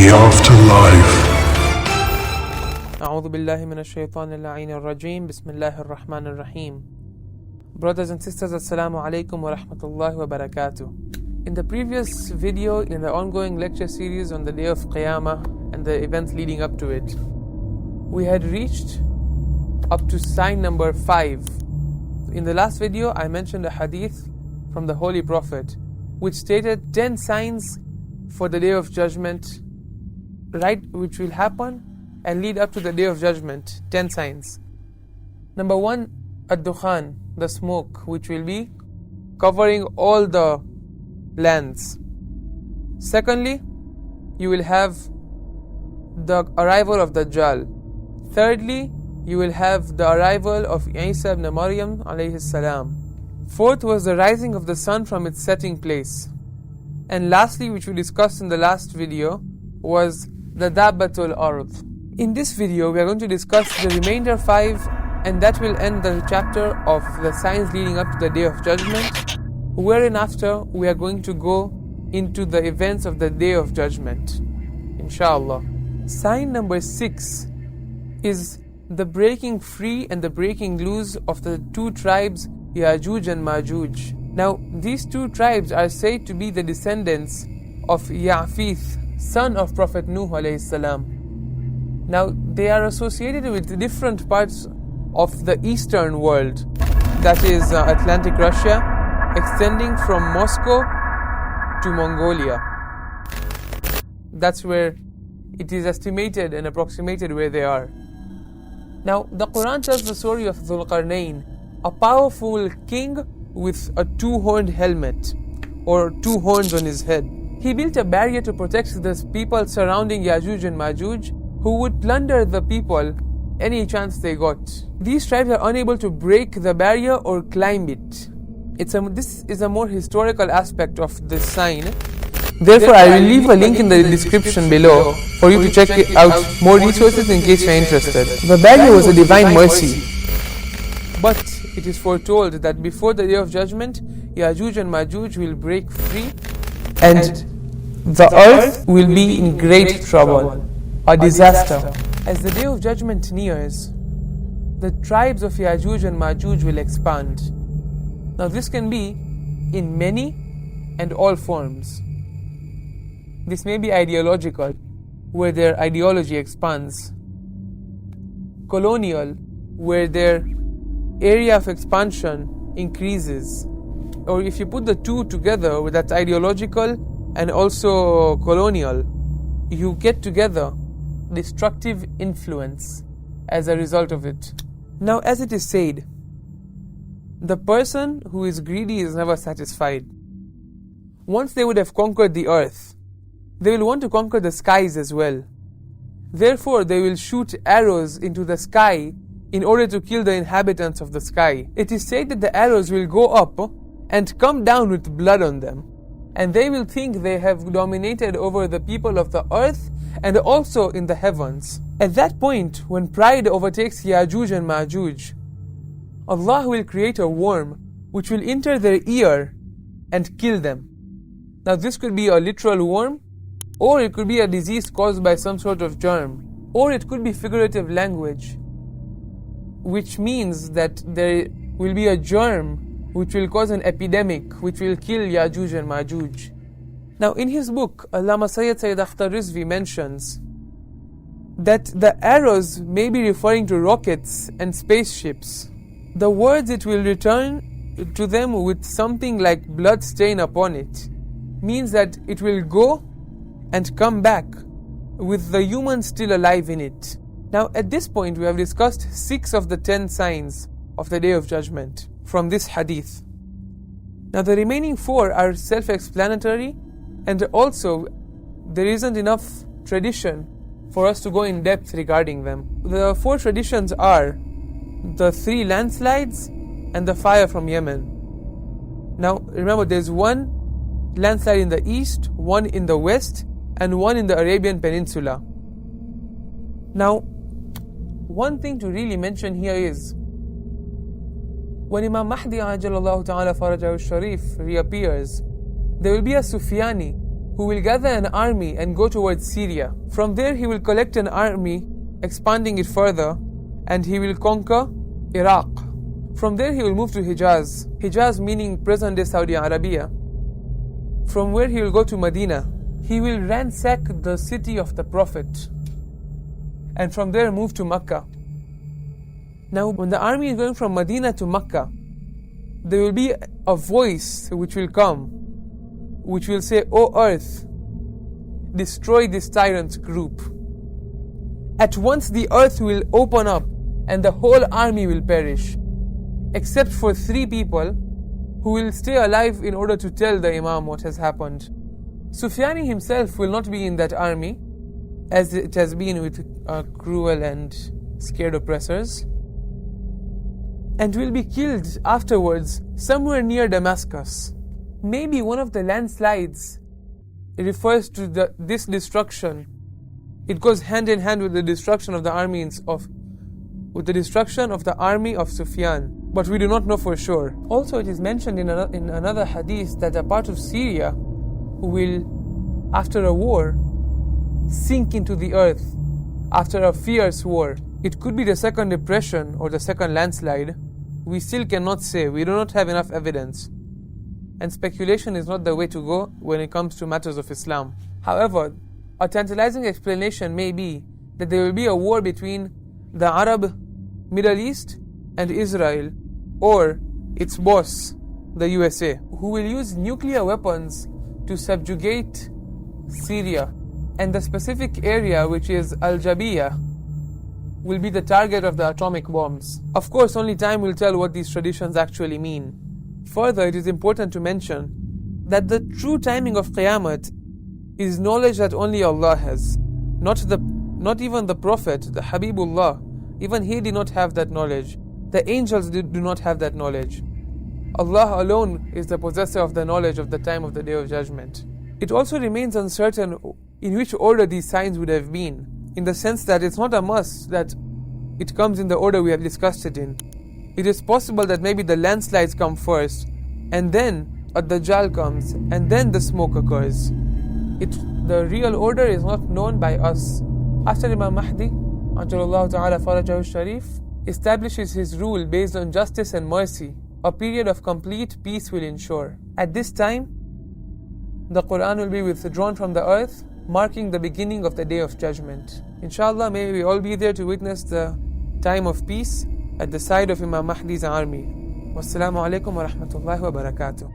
the afterlife. أعوذ بالله من الشيطان اللعين الرجيم بسم الله الرحمن الرحيم. Brothers and sisters, Assalamu alaikum wa rahmatullahi wa barakatuh. In the previous video, in the ongoing lecture series on the day of Qiyamah and the events leading up to it, we had reached up to sign number 5. In the last video, I mentioned a hadith from the Holy Prophet which stated 10 signs for the day of judgment, right, which will happen and lead up to the day of judgment. 10 signs. Number 1, ad-dukhan, the smoke, which will be covering all the lands. Secondly, you will have the arrival of Dajjal. Thirdly, you will have the arrival of Isa ibn Maryam alayhi salam. Fourth was the rising of the sun from its setting place. And lastly, which we discussed in the last video, was the dabbatul ard. In this video, we are going to discuss the remainder 5, and that will end the chapter of the signs leading up to the Day of Judgment, wherein after we are going to go into the events of the Day of Judgment, inshallah. Sign number 6 is the breaking free and the breaking loose of the 2 tribes, Yajuj and Majuj. Now, these 2 tribes are said to be the descendants of Yafith, son of Prophet Nuh alayhi salam. Now, they are associated with different parts of the eastern world, that is Atlantic Russia, extending from Moscow to Mongolia. That's where it is estimated and approximated where they are. Now, the Quran tells the story of Dhul-Qarnayn, a powerful king with a 2-horned helmet, or 2 horns on his head. He built a barrier to protect the people surrounding Yajuj and Majuj, who would plunder the people any chance they got. These tribes are unable to break the barrier or climb it. This is a more historical aspect of this sign. Therefore, I will leave a link in the description below for you to check out more resources in case you are interested. The barrier was a divine mercy, but it is foretold that before the Day of Judgment, Yajuj and Majuj will break free and the earth will be in great trouble, a disaster. As the Day of Judgment nears, the tribes of Yajuj and Majuj will expand. Now this can be in many and all forms. This may be ideological, where their ideology expands. Colonial, where their area of expansion increases. Or if you put the 2 together, with that ideological and also colonial, you get together destructive influence as a result of it. Now, as it is said, the person who is greedy is never satisfied. Once they would have conquered the earth, they will want to conquer the skies as well. Therefore, they will shoot arrows into the sky in order to kill the inhabitants of the sky. It is said that the arrows will go up and come down with blood on them, and they will think they have dominated over the people of the earth and also in the heavens. At that point, when pride overtakes Yajuj and Majuj, Allah will create a worm which will enter their ear and kill them. Now this could be a literal worm, or it could be a disease caused by some sort of germ, or it could be figurative language, which means that there will be a germ which will cause an epidemic which will kill Yajuj and Majuj. Now in his book, Allamah Sayyid Rizvi mentions that the arrows may be referring to rockets and spaceships. The words it will return to them with something like blood stain upon it means that it will go and come back with the human still alive in it. Now at this point we have discussed 6 of the 10 signs of the Day of Judgment from this hadith. Now the remaining 4 are self-explanatory, and also there isn't enough tradition for us to go in depth regarding them. The 4 traditions are the 3 landslides and the fire from Yemen. Now remember, there's 1 landslide in the east, 1 in the west, and 1 in the Arabian Peninsula. Now, one thing to really mention here is when Imam Mahdi ajalallahu ta'ala farajahu sharif reappears, there will be a Sufyani who will gather an army and go towards Syria. From there he will collect an army, expanding it further, and he will conquer Iraq. From there he will move to Hijaz. Hijaz meaning present-day Saudi Arabia. From where he will go to Medina. He will ransack the city of the Prophet. And from there move to Mecca. Now when the army is going from Medina to Mecca, there will be a voice which will come, which will say, "O earth, destroy this tyrant group." At once the earth will open up and the whole army will perish, except for 3 people who will stay alive in order to tell the Imam what has happened. Sufyani himself will not be in that army, as it has been with cruel and scared oppressors, and will be killed afterwards somewhere near Damascus. Maybe one of the landslides refers to this destruction. It goes hand in hand with the destruction of the army of Sufyan, but we do not know for sure. Also, it is mentioned in another hadith that a part of Syria will, after a war, sink into the earth after a fierce war. It could be the second depression or the second landslide. We still cannot say. We do not have enough evidence. And speculation is not the way to go when it comes to matters of Islam. However, a tantalizing explanation may be that there will be a war between the Arab Middle East and Israel, or its boss, the USA, who will use nuclear weapons to subjugate Syria. And the specific area, which is Al-Jabiya, will be the target of the atomic bombs. Of course, only time will tell what these traditions actually mean. Further, it is important to mention that the true timing of Qiyamah is knowledge that only Allah has. Not even the Prophet, the Habibullah, even he did not have that knowledge. The angels do not have that knowledge. Allah alone is the possessor of the knowledge of the time of the Day of Judgment. It also remains uncertain in which order these signs would have been, in the sense that it's not a must that it comes in the order we have discussed it in. It is possible that maybe the landslides come first, and then Ad-Dajjal comes, and then the smoke occurs. The real order is not known by us. After Imam Mahdi, Ajalallahu Ta'ala Farajahu Sharif, establishes his rule based on justice and mercy, a period of complete peace will ensure. At this time, the Quran will be withdrawn from the earth, marking the beginning of the Day of Judgment. Inshallah, may we all be there to witness the time of peace at the side of Imam Mahdi's army. Wassalamu alaikum wa rahmatullahi wa barakatuh.